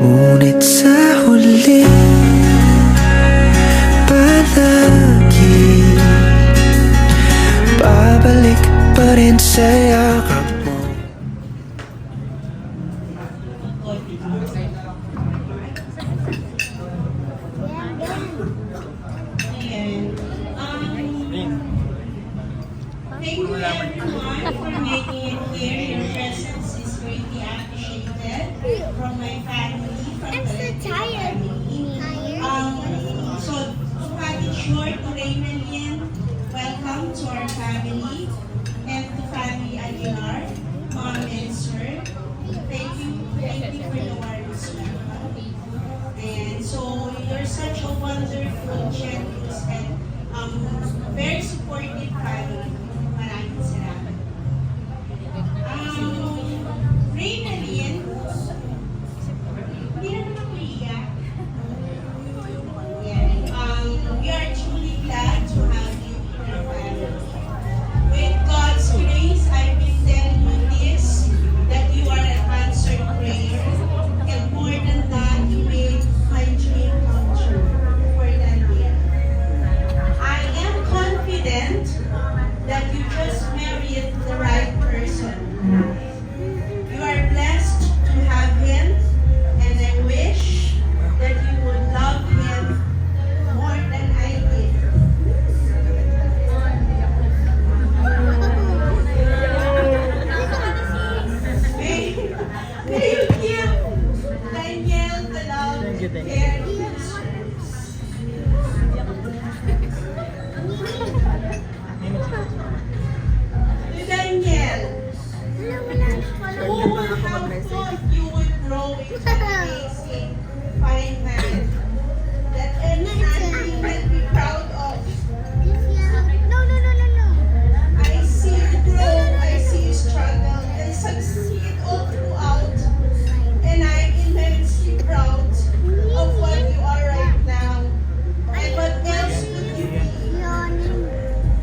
Ngunit sa huli, palagi babalik pa rin sa yakap mo. Thank you everyone for making it here. Your presence is greatly appreciated from my family, from the family. So to cut it short, to Raymond Lin, welcome to our family, and to family Aguilar, Mom and Sir. Thank you for the warm welcome. And so you're such a wonderful, generous, and very supportive family. Maraming salamat. Raynalyn, hindi naman ako iyak. We are truly glad to have you in our family. With God's grace, I've been telling you this, that you are an answered prayer. And more than that, you made my dream come true for that year. I am confident that you just married the right person. You are blessed to have him, and I wish that you would love him more than I did. May you give Daniel the love and care he deserves. Daniel, who would have thought you would grow into an amazing, fine man that any auntie can be proud of? I see you grow, I see you struggle and succeed all throughout, and I'm immensely proud of what you are right now. And what else would you be?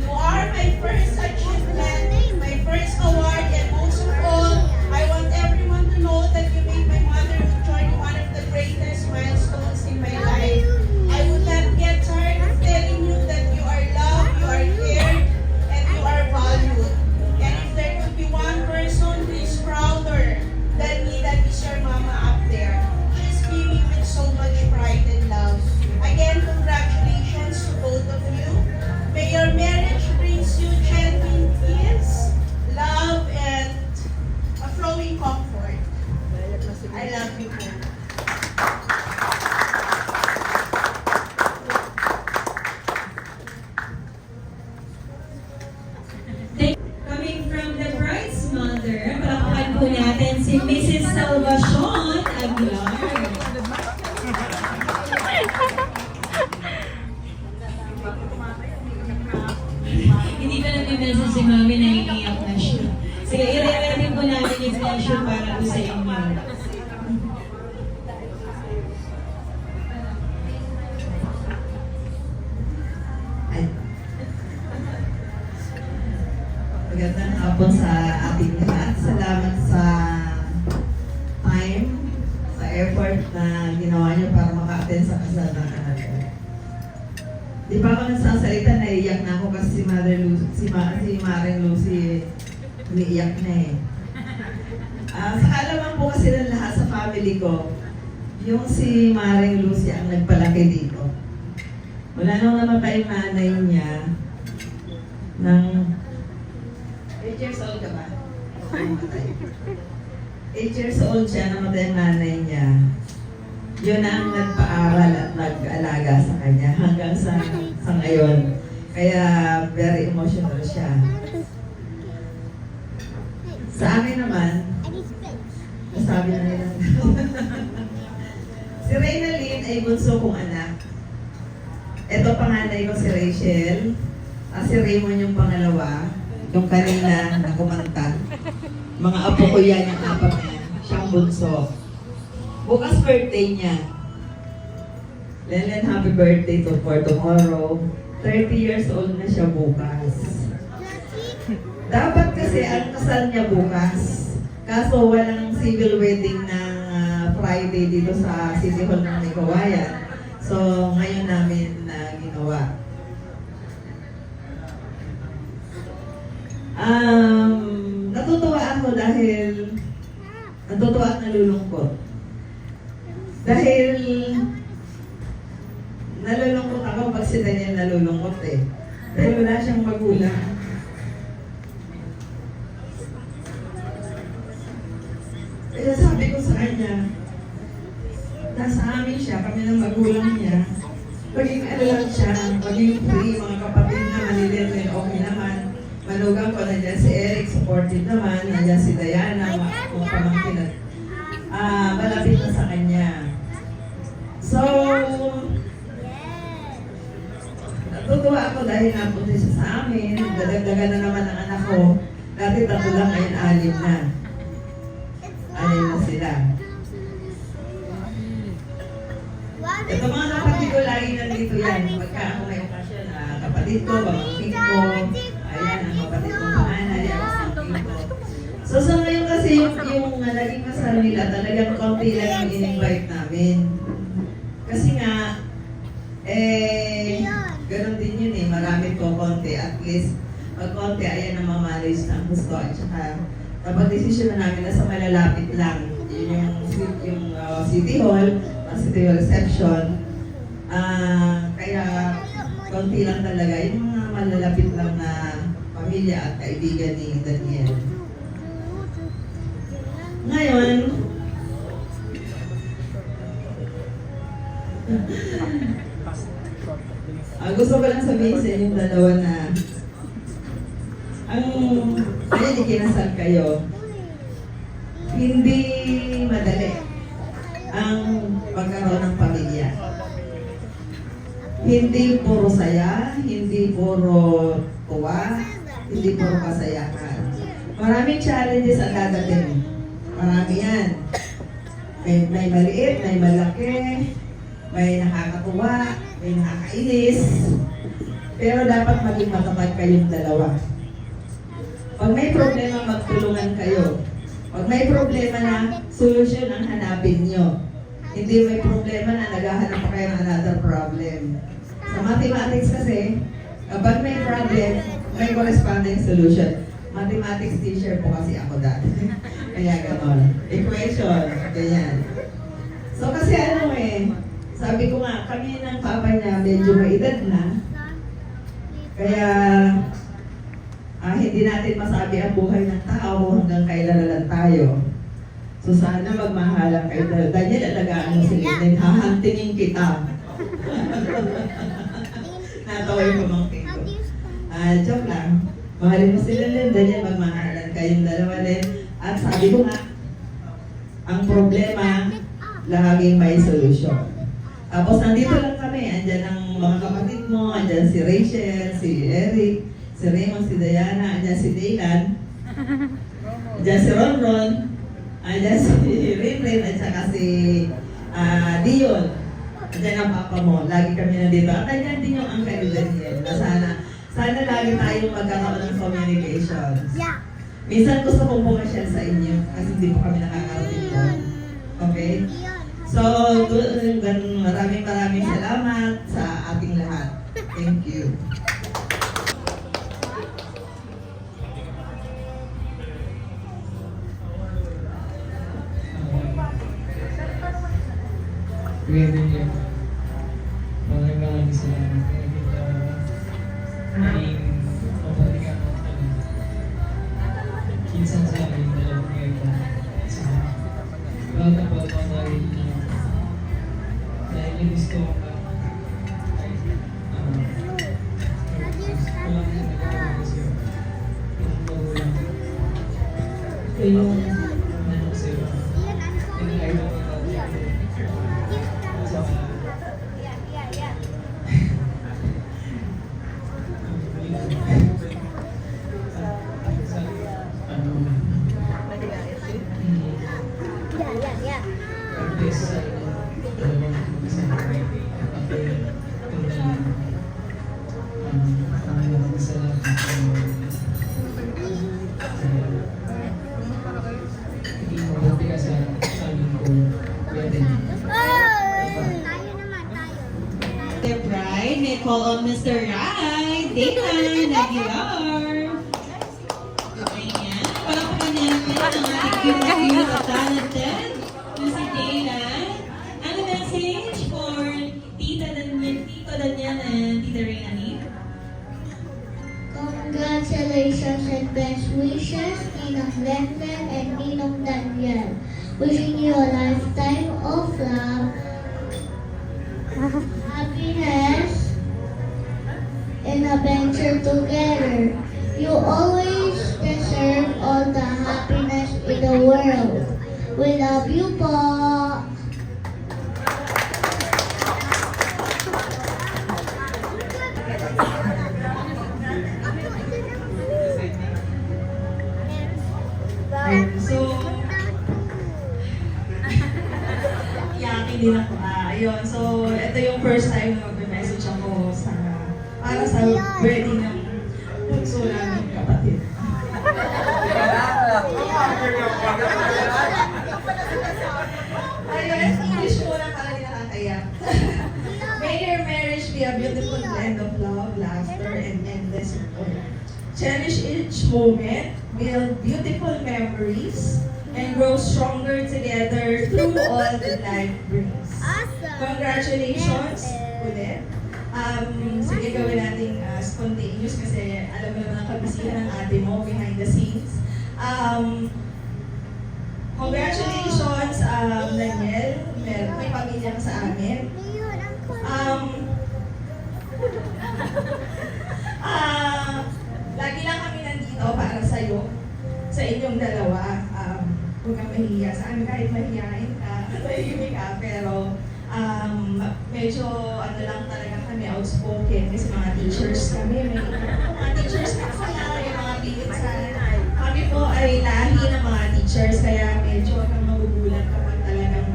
You are my first achievement, my first award, and most of all, I want everyone to know that you made my motherhood journey one of the greatest milestones in my life. I would not get tired of telling you that you are loved, you are cared, and you are valued. And if there could be one person who is prouder than me, that is your mama up there. She's beaming with so much pride and love. Again, congratulations to both of you. May your marriage brings you genuine peace, love, and a flowing comfort. I love you both. Coming from the bride's mother, palakpakan po natin si Mrs. Salvacion Aguilar. Hindi pa nag-message si Mami na iiyak na siya. Sige, i-ready po natin yung pressure para po sa inyo. Magandang hapon sa ating lahat. Salamat sa time, sa effort na ginawa niyo para maka-attend sa kasal ng anak ko. Di pa ako nagsasalita, naiiyak na ako kasi si Maring Lucy umiiyak na eh. Sa kalaman po kasi ng lahat sa family ko, yung si Maring Lucy ang nagpalaki dito. Wala nang namatay yung nanay niya ng 8 years old ka ba? 8 years old siya, namatay ang nanay niya. Yun ang nagpaaral at nag-alaga sa kanya hanggang sa ngayon. Kaya very emotional siya. Sa amin naman, nasabi na nila. Si Raynalyn ay bunso kong anak. Ito panganay ko si Rachel. Si Raymond yung pangalawa. Yung kanina na kumanta. Mga apo ko yan, yung apat na yan. Siyang bunso. Bukas birthday niya. Lenlen, happy birthday for tomorrow. 30 years old na siya bukas. Dapat kasi ang kasal niya bukas. Kaso walang civil wedding ng Friday dito sa City Hall ng Nicoayan. So, ngayon namin na ginawa. Natutuwa ako dahil natutuwa at nalulungkot. Dahil nalulungkot ako pag si Daniel nalulungkot eh. Dahil wala siyang magulang. Kaya sabi ko sa kanya, nasa amin siya, kami ng magulang niya. Maging ano lang siya, maging free, mga kapatid na maliliit, okay naman. Manugang ko, nandiyan si Eric, supportive naman, nandiyan si Diana, mga pamangkin at malapit na sa kanya. So, natutuwa ako dahil napunta siya sa amin, dadagdagan na naman ang anak ko. Dati 3 lang, ngayon 6 na. 6 na sila. Ito mga kapatid ko, lagi nandito yan. Pagka ako may okasyon, kapatid ko, pamangkin ko, ayan, ang kapatid ko panganay, ang pamangkin ko. So sa ngayon kasi yung naging kasal nila, talagang konti lang yung in-invite namin. Kasi nga, ganun din yun eh, marami po konti. At least, pag konti, ayan ang mamanage ng gusto. At saka, napag-desisyon na namin na sa malalapit lang. Yun yung City Hall, City Hall reception. Kaya, konti lang talaga. Yung mga malalapit lang na pamilya at kaibigan ni Daniel. Ngayon, gusto ko lang sabihin sa inyong dalawa na ngayon ikinasal kayo, hindi madali ang pagkaroon ng pamilya. Hindi puro saya, hindi puro tuwa, hindi puro kasayahan. Maraming challenges ang dadating. Marami yan. May maliit, may malaki, may nakakatuwa, may nakakainis. Pero dapat maging matatag kayong dalawa. Pag may problema, magtulungan kayo. Pag may problema na, solusyon ang hanapin nyo. Hindi may problema na naghahanap pa kayo ng another problem. Sa mathematics kasi, kapag may problem, may corresponding solution. Mathematics teacher po kasi ako dati. Kaya gano'n. Equation, ganyan. So kasi sabi ko nga, kami ng papa niya medyo may edad na. Kaya, hindi natin masabi ang buhay ng tao hanggang kailan na lang tayo. So sana magmahalan kayo. Daniel, alagaan mo si Linden, hahantingin kita. Natawa yung pamangkin ko. Joke lang. Mahalin mo si Linden, Daniel, magmahalan kayong dalawa din. At sabi ko nga, ang problema, laging may solusyon. Tapos nandito lang kami, andyan ang mga kapatid mo, andyan si Rachel, si Eric, si Raymond, si Diana, andyan si Daylan, andyan si Ronron, andyan si Rinrin, at saka si Dion. Andyan ang papa mo, lagi kami nandito. At andyan din yung Uncle Daniel, na sana lagi tayong magkakaroon ng communication. Minsan gusto kong pumasyal sa inyo, kasi hindi po kami nakakarating doon. Okay? So, maraming salamat sa ating lahat. Thank you. Pwede niya. Maraming salamat. Naging mabalikan ako talaga. Kinsan sa akin, dalawang ngayon. Bata pa ako dahil gusto ko ka. Walang nagagawa ko sa'yo. Walang magulang. Ito yung nanong sa'yo. Tinagay ko their bride. May I call on Mr. Rai, Daylan, Aguilar. Ayan. Palakpakan natin ang ating cute at talented na si Daylan. Ano message for Tito Daniel and Tita Reynani? Congratulations and best wishes, Ninong Glenn and Ninong Daniel. Wishing you a lifetime of love, happiness, and adventure together. You always deserve all the happiness in the world. We love you po. So, yakin din ako. Ayun. So, ito yung first time na mag-message ako para sa wedding ng bunso namin kapatid. Ayun, English muna para di nakakaya. May your marriage be a beautiful blend of love, laughter, and endless joy. Cherish each moment, build beautiful memories, and grow stronger together through all that life brings. Congratulations ulit. Sige, gawin natin spontaneous kasi alam mo naman ang kabisihan ng ate mo behind the scenes. Congratulations, Daniel. May pamilya ka sa amin. Lagi lang kami nandito para sa'yo, sa inyong dalawa. Huwag kang mahiya. Sa amin kahit mahihain ka, tahimik ka, pero medyo ano lang talaga kami outspoken kasi mga teachers kami. May mga teachers na pala, yung mga pinsan. Kami po ay lahi ng mga teachers, kaya medyo kang magugulat kapag talagang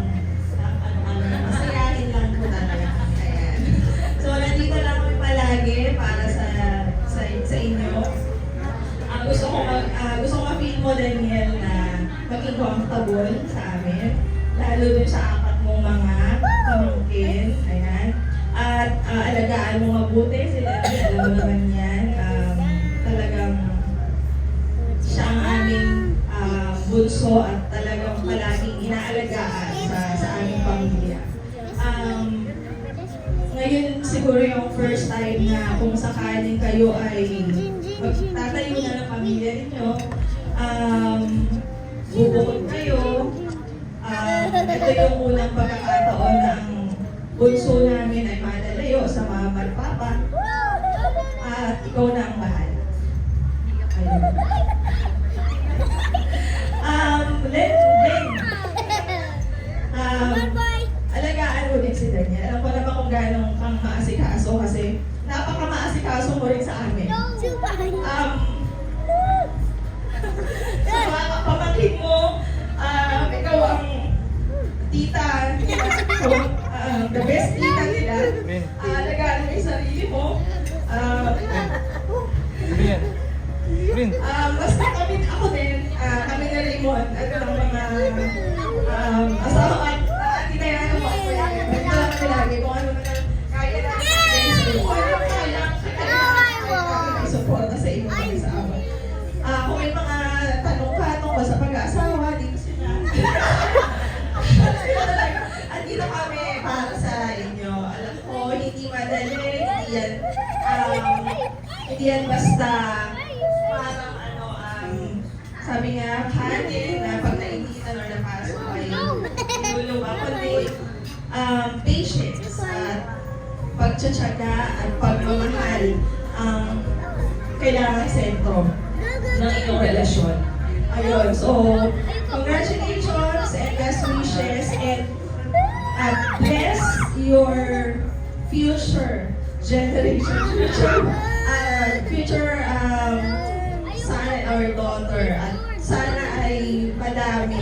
masayahin lang po talaga kami. Ayan. So, nandito lang kami palagi para sa inyo. Gusto ko ma-feel mo, Daniel, na maging comfortable sa amin. Lalo dun sa apat mong mga pamangkin. Ayan. At alagaan mo mabuti sila. Alam mo naman yan. Talagang siya ang aming bunso at talagang palaging inaalagaan sa aming pamilya. Ngayon siguro yung first time na kung sakaling kayo ay magtatayo na ng pamilya ninyo, bubukod kayo. Ito yung unang pagkakataon na ang bunso namin ay malalayo sa mama at papa. At ikaw na ang bahala. Alagaan mo din si Daniel. Alam ko naman kung gano'ng kang maasikaso kasi napaka-maasikaso mo rin sa amin. Sa mga pamangkin mo, ikaw ang tita, the best tita nila. Alagaan mo yung sarili mo. Basta ako din, kami na Raymond, at ang mga asawa at tinayanan mo ako yan. Ito lang kami lagi kung ano na kaya natin. Kung ano kaya, kami suporta sa inyo mga asawa. Kung may mga tanong ka tungkol sa pag-aasawa, dito sila. At dito kami para sa inyo. Alam ko, hindi madali, hindi yan basta parang sabi nga, hangin na pag nainitan or napasok ay luluwa, kundi patience at pagtsatsaga at pagmamahal ang kailangan sentro ng inyong relasyon. Ayun, so congratulations and best wishes and bless your future generation, future son or daughter, at sana ay madami.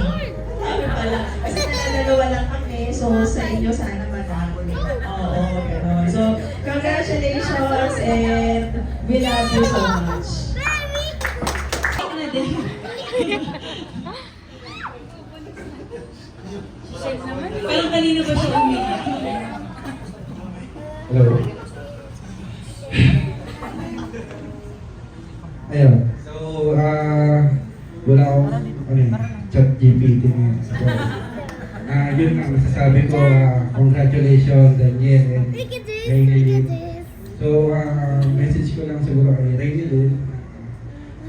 Madami pala. Kasi nananalawa lang kami, so sa inyo sana madami. Oo, gano'n. So, congratulations and we love you so much. Parang kanina ba siya umiyak? Hello? Ayun. So, wala akong chat GPT ngayon. So, yun nga, masasabi ko, congratulations, Daniel and Rainelin. So, message ko lang siguro kay Rainelin.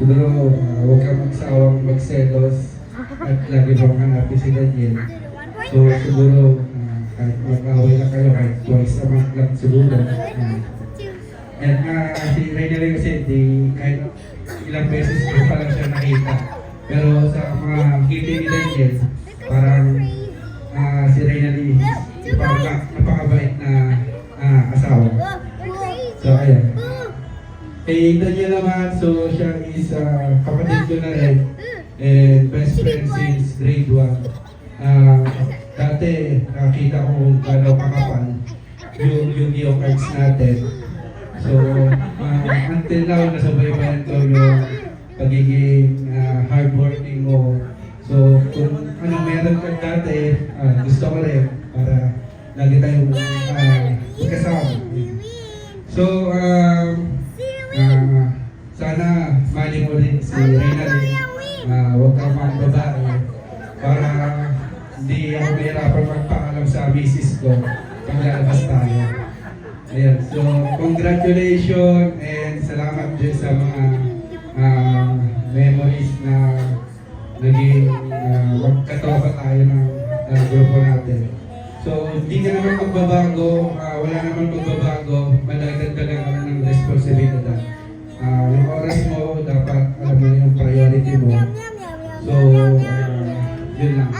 Siguro, huwag kang magsawang magselos at lagi bang hanapin si Daniel. So, siguro, kahit mag-away na kayo, kahit twice a month lang siguro. And si Rainelin kasi, kahit ilang beses ko pa lang siya nakita. Pero sa mga kita ni Daniel, parang si Rainelin, parang napakabait na asawa. So, ayun. Kay Daniel naman, so siya is kapatid ko na rin and best friend since grade 1. Dati nakita ko kung gano'ng kakapal yung Yu-Gi-Oh cards natin. So, until now, nasubaybayan ko yung pagiging hardworking mo. So, kung ano meron ka dati, gusto ko rin para lagi tayong magkasama. So, sana mali mo rin si Rainelin. Huwag kang magbabae para hindi ako mahirapan magpaalam sa misis ko pag lalabas tayo. Ayan, so congratulations and salamat din sa mga memories na naging magkatoka tayo ng grupo natin. So, hindi ka naman magbabago, wala naman magbabago, madagdagan ka ng responsibilidad. Yung oras mo, dapat alam mo yung priority mo. So, yun lang.